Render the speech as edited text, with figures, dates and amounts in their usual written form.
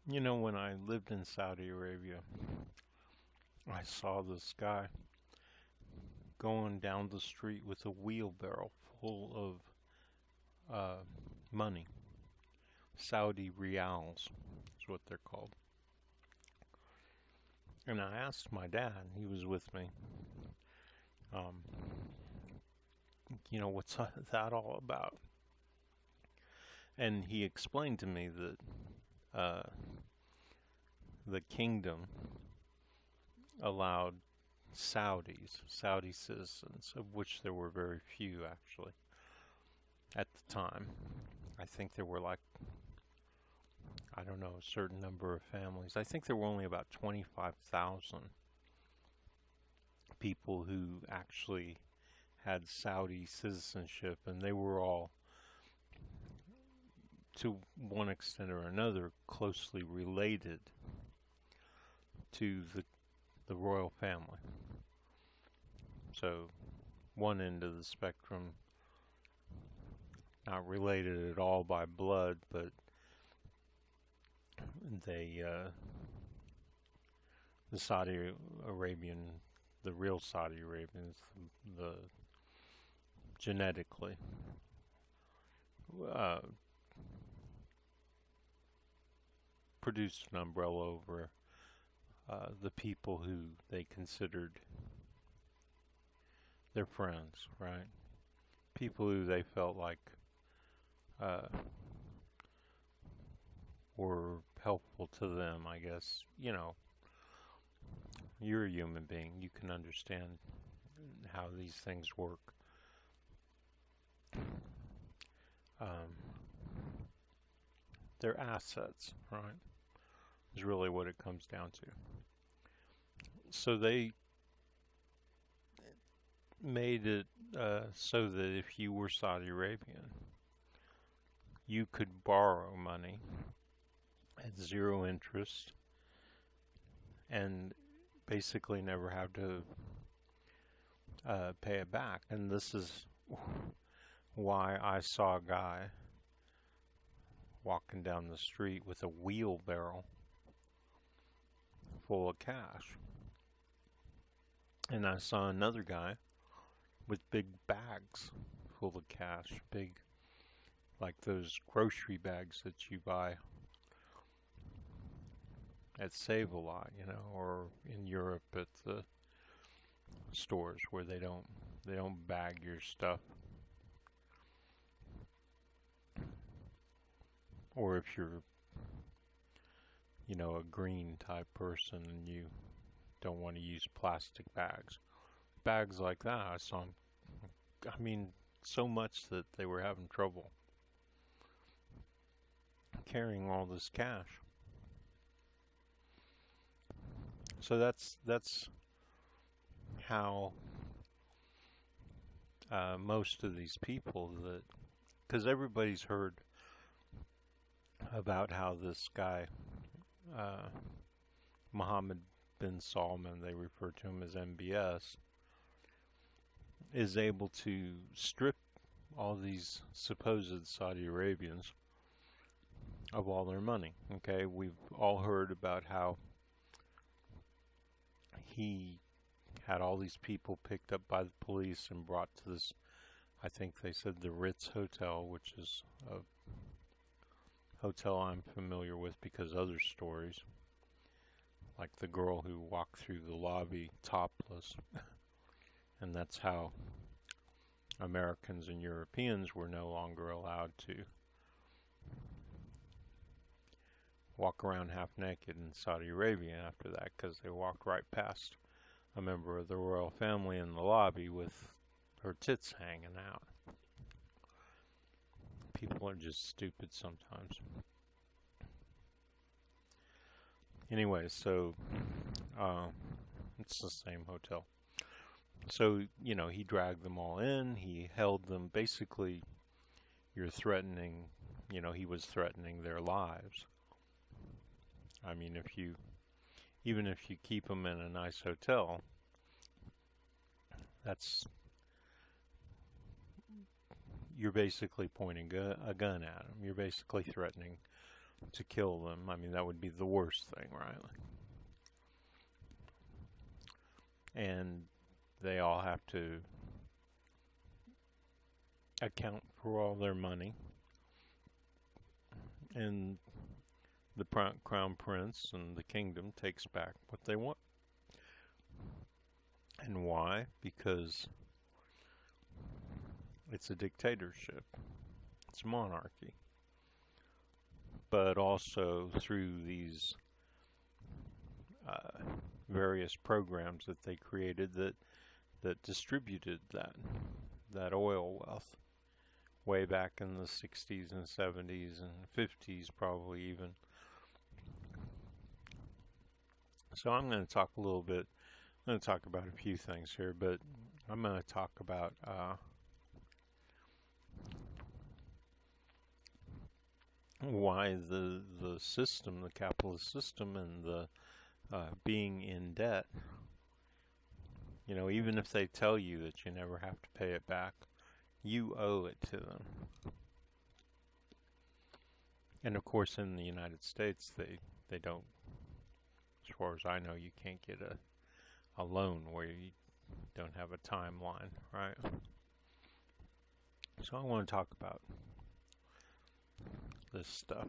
You know, when I lived in Saudi Arabia, I saw this guy going down the street with a wheelbarrow full of uh, money. Saudi rials is what they're called. And I asked my dad, he was with me, um, what's that all about? And he explained to me that uh, the kingdom allowed Saudi citizens, of which there were very few actually at the time. I think there were like, I don't know, a certain number of families. I think there were only about 25,000 people who actually had Saudi citizenship, and they were all, to one extent or another, closely related to the royal family. So, one end of the spectrum, not related at all by blood, but they, the Saudi Arabian, the real Saudi Arabians, the genetically, uh, produced an umbrella over the people who they considered their friends, right? People who they felt like uh, were helpful to them, I guess. You know, you're a human being. You can understand how these things work. Um, they're assets, right? Is really what it comes down to. So they made it so that if you were Saudi Arabian, you could borrow money at zero interest and basically never have to pay it back. And this is why I saw a guy walking down the street with a wheelbarrow full of cash. And I saw another guy with big bags full of cash, big, like those grocery bags that you buy at Save-A-Lot, or in Europe at the stores where they don't bag your stuff. Or if you're, a green type person and you don't want to use plastic bags. Bags like that, I saw them, I mean, so much that they were having trouble carrying all this cash. So that's how most of these people that, because everybody's heard about how this guy, uh, Mohammed bin Salman, they refer to him as MBS, is able to strip all these supposed Saudi Arabians of all their money. Okay, we've all heard about how he had all these people picked up by the police and brought to this, I think they said the Ritz Hotel, which is a hotel I'm familiar with because other stories, like the girl who walked through the lobby topless, and that's how Americans and Europeans were no longer allowed to walk around half naked in Saudi Arabia after that, because they walked right past a member of the royal family in the lobby with her tits hanging out. People are just stupid sometimes. Anyway, so it's the same hotel. So, he dragged them all in. He held them. Basically, you're threatening, he was threatening their lives. I mean, even if you keep them in a nice hotel, you're basically pointing a gun at them. You're basically threatening to kill them. I mean, that would be the worst thing, right? And they all have to account for all their money. And the crown prince and the kingdom takes back what they want. And why? Because it's a dictatorship. It's monarchy. But also through these various programs that they created that distributed that oil wealth way back in the 60s and 70s and 50s, probably even. So I'm going to talk a little bit. I'm going to talk about a few things here, but I'm going to talk about why the system, the capitalist system, and the being in debt. You know, even if they tell you that you never have to pay it back, you owe it to them. And of course, in the United States, they don't. As far as I know, you can't get a loan where you don't have a timeline, right? So I want to talk about this stuff.